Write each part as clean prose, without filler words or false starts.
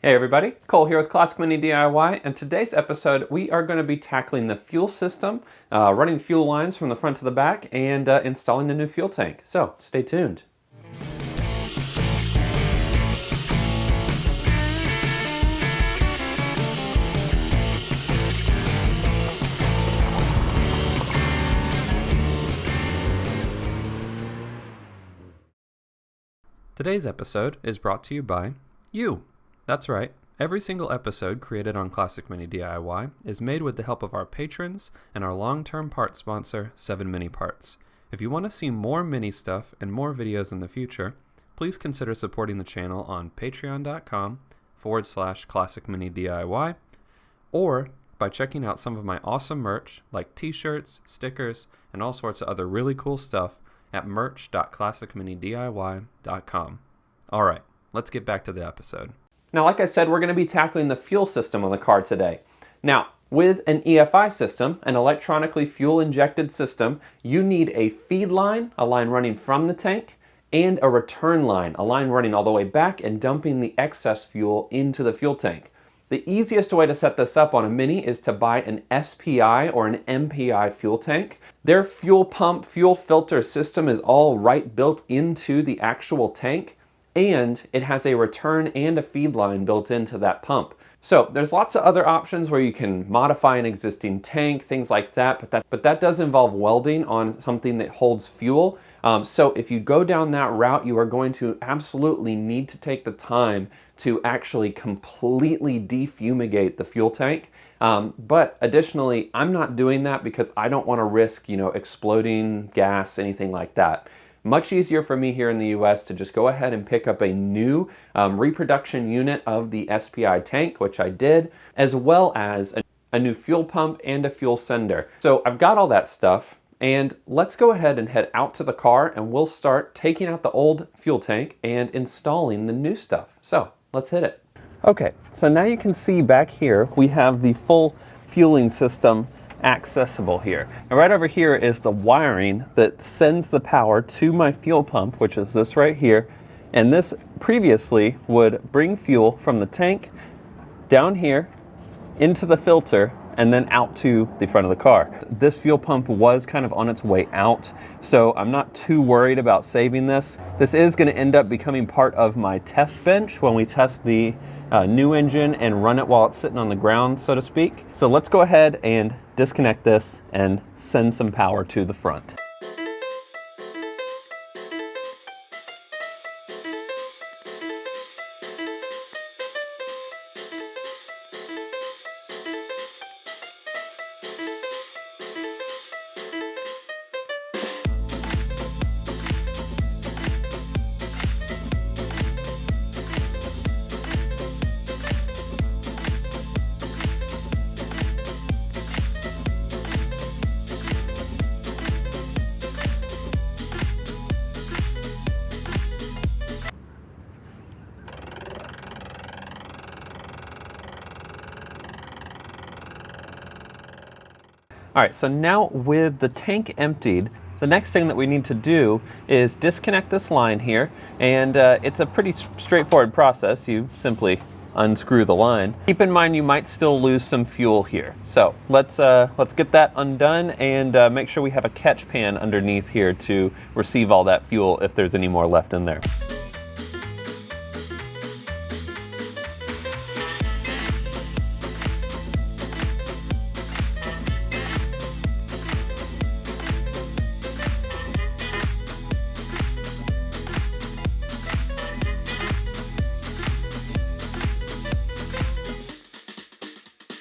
Hey everybody, Cole here with Classic Mini DIY, and today's episode we are going to be tackling the fuel system, running fuel lines from the front to the back, and installing the new fuel tank. So stay tuned. Today's episode is brought to you by you. That's right. Every single episode created on Classic Mini DIY is made with the help of our patrons and our long-term part sponsor, 7 Mini Parts. If you want to see more mini stuff and more videos in the future, please consider supporting the channel on patreon.com/Classic Mini DIY, or by checking out some of my awesome merch like t-shirts, stickers, and all sorts of other really cool stuff at merch.classicminidiy.com. Alright, let's get back to the episode. Now, like I said, we're going to be tackling the fuel system on the car today. Now, with an EFI system, an electronically fuel-injected system, you need a feed line, a line running from the tank, and a return line, a line running all the way back and dumping the excess fuel into the fuel tank. The easiest way to set this up on a Mini is to buy an SPI or an MPI fuel tank. Their fuel pump, fuel filter system is all right built into the actual tank, and it has a return and a feed line built into that pump. So there's lots of other options where you can modify an existing tank, things like that, but that does involve welding on something that holds fuel. So if you go down that route, you are going to absolutely need to take the time to actually completely defumigate the fuel tank. But additionally, I'm not doing that because I don't want to risk, exploding gas, anything like that. Much easier for me here in the US to just go ahead and pick up a new reproduction unit of the SPI tank, which I did, as well as a new fuel pump and a fuel sender. So I've got all that stuff, and let's go ahead and head out to the car and we'll start taking out the old fuel tank and installing the new stuff. So let's hit it. Okay, so now you can see back here we have the full fueling system accessible here. And right over here is the wiring that sends the power to my fuel pump, which is this right here. And this previously would bring fuel from the tank down here into the filter and then out to the front of the car. This fuel pump was kind of on its way out, so I'm not too worried about saving this. This is going to end up becoming part of my test bench when we test the new engine and run it while it's sitting on the ground, so to speak. So let's go ahead and disconnect this and send some power to the front. All right, so now with the tank emptied, the next thing that we need to do is disconnect this line here, and it's a pretty straightforward process. You simply unscrew the line. Keep in mind you might still lose some fuel here. So let's get that undone and make sure we have a catch pan underneath here to receive all that fuel if there's any more left in there.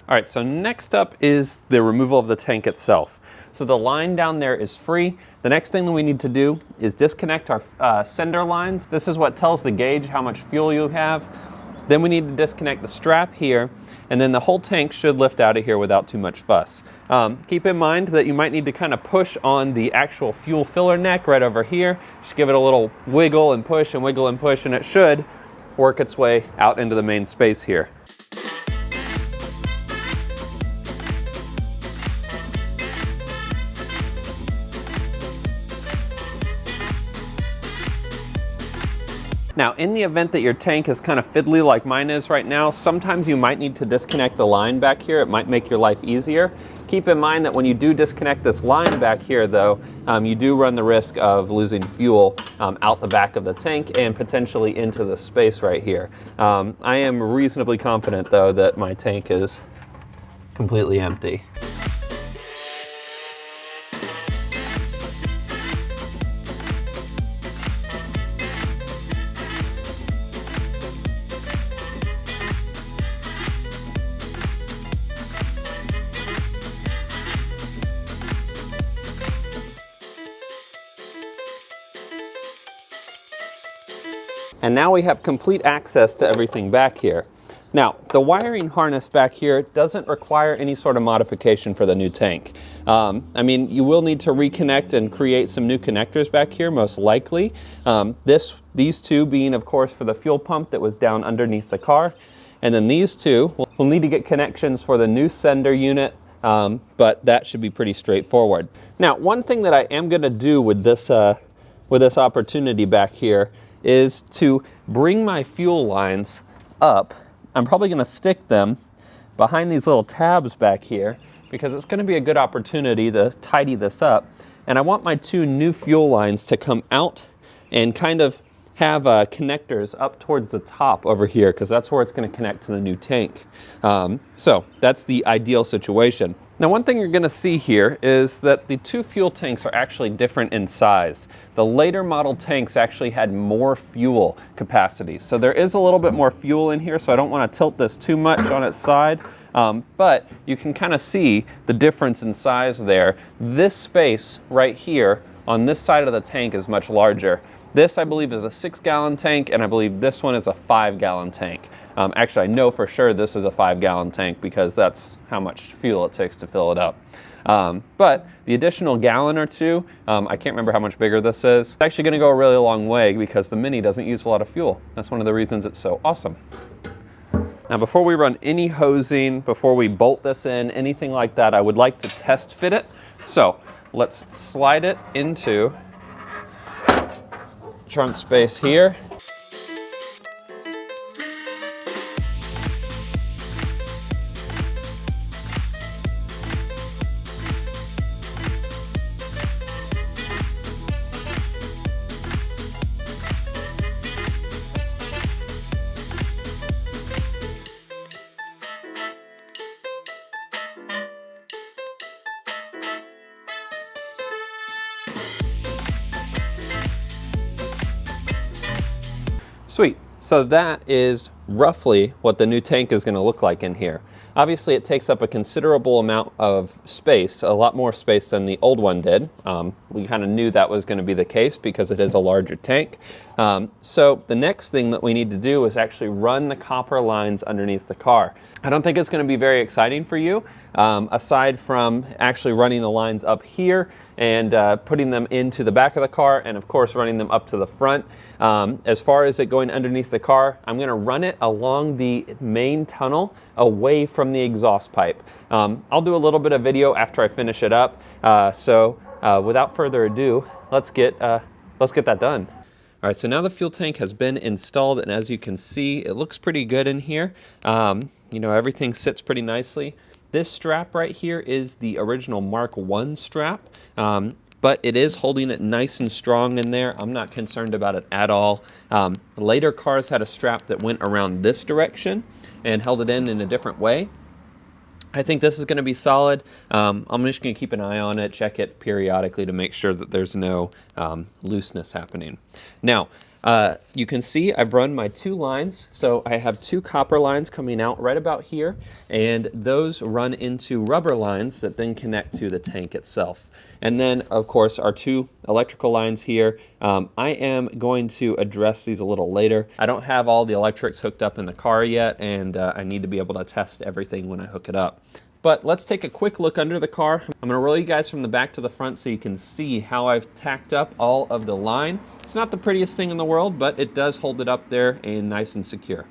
All right, so next up is the removal of the tank itself. So the line down there is free. The next thing that we need to do is disconnect our sender lines. This is what tells the gauge how much fuel you have. Then we need to disconnect the strap here, and then the whole tank should lift out of here without too much fuss. Keep in mind that you might need to kind of push on the actual fuel filler neck right over here. Just give it a little wiggle and push and wiggle and push, and it should work its way out into the main space here. Now, in the event that your tank is kind of fiddly like mine is right now, sometimes you might need to disconnect the line back here. It might make your life easier. Keep in mind that when you do disconnect this line back here, though, you do run the risk of losing fuel out the back of the tank and potentially into the space right here. I am reasonably confident, though, that my tank is completely empty. And now we have complete access to everything back here. Now, the wiring harness back here doesn't require any sort of modification for the new tank. I mean, you will need to reconnect and create some new connectors back here, most likely. These two being, of course, for the fuel pump that was down underneath the car. And then these two, we'll need to get connections for the new sender unit, but that should be pretty straightforward. Now, one thing that I am going to do with this opportunity back here is to bring my fuel lines up. I'm probably going to stick them behind these little tabs back here because it's going to be a good opportunity to tidy this up. And I want my two new fuel lines to come out and kind of have connectors up towards the top over here because that's where it's going to connect to the new tank. So that's the ideal situation. Now, one thing you're going to see here is that the two fuel tanks are actually different in size. The later model tanks actually had more fuel capacity. So there is a little bit more fuel in here, so I don't want to tilt this too much on its side. But you can kind of see the difference in size there. This space right here on this side of the tank is much larger. This, I believe, is a 6-gallon tank, and I believe this one is a 5-gallon tank. Actually, I know for sure this is a 5-gallon tank because that's how much fuel it takes to fill it up. But the additional gallon or two, I can't remember how much bigger this is. It's actually going to go a really long way because the Mini doesn't use a lot of fuel. That's one of the reasons it's so awesome. Now, before we run any hosing, before we bolt this in, anything like that, I would like to test fit it. So let's slide it into trunk space here. Sweet. So that is roughly what the new tank is going to look like in here. Obviously, it takes up a considerable amount of space, a lot more space than the old one did. We kind of knew that was going to be the case because it is a larger tank. So the next thing that we need to do is actually run the copper lines underneath the car. I don't think it's going to be very exciting for you, aside from actually running the lines up here and putting them into the back of the car and, of course, running them up to the front. As far as it going underneath the car, I'm going to run it along the main tunnel away from the exhaust pipe. I'll do a little bit of video after I finish it up. So without further ado, let's get that done. All right, so now the fuel tank has been installed, and as you can see, it looks pretty good in here. You know, everything sits pretty nicely. This strap right here is the original Mark I strap, but it is holding it nice and strong in there. I'm not concerned about it at all. Later cars had a strap that went around this direction and held it in a different way. I think this is going to be solid. I'm just going to keep an eye on it, check it periodically to make sure that there's no looseness happening. Now, you can see I've run my two lines. So I have two copper lines coming out right about here, and those run into rubber lines that then connect to the tank itself. And then, of course, our two electrical lines here. I am going to address these a little later. I don't have all the electrics hooked up in the car yet, and I need to be able to test everything when I hook it up. But let's take a quick look under the car. I'm going to roll you guys from the back to the front so you can see how I've tacked up all of the line. It's not the prettiest thing in the world, but it does hold it up there and nice and secure.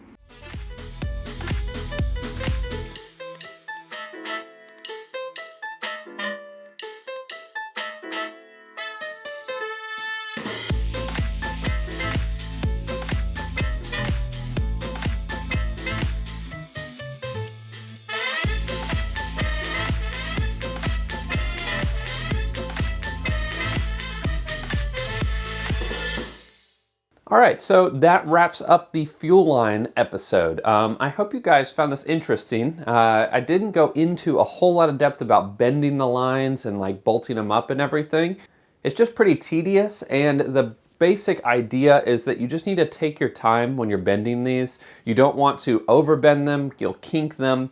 All right, so that wraps up the fuel line episode. I hope you guys found this interesting. I didn't go into a whole lot of depth about bending the lines and like bolting them up and everything. It's just pretty tedious, and the basic idea is that you just need to take your time when you're bending these. You don't want to overbend them, you'll kink them.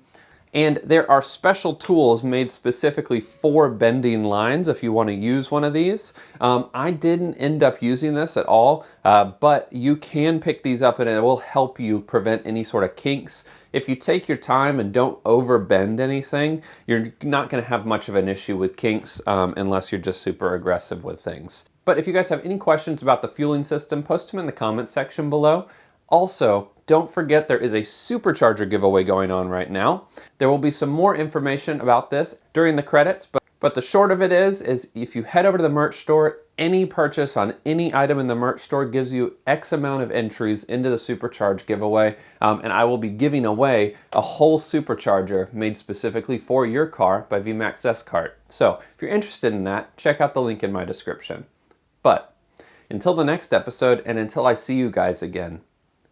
And there are special tools made specifically for bending lines if you want to use one of these. I didn't end up using this at all, but you can pick these up and it will help you prevent any sort of kinks. If you take your time and don't overbend anything, you're not going to have much of an issue with kinks unless you're just super aggressive with things. But if you guys have any questions about the fueling system, post them in the comment section below. Also, don't forget there is a supercharger giveaway going on right now. There will be some more information about this during the credits, but the short of it is if you head over to the merch store, any purchase on any item in the merch store gives you X amount of entries into the supercharge giveaway, and I will be giving away a whole supercharger made specifically for your car by VMAX S-Cart. So if you're interested in that, check out the link in my description. But until the next episode, and until I see you guys again,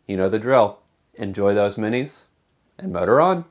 you know the drill. Enjoy those minis and motor on.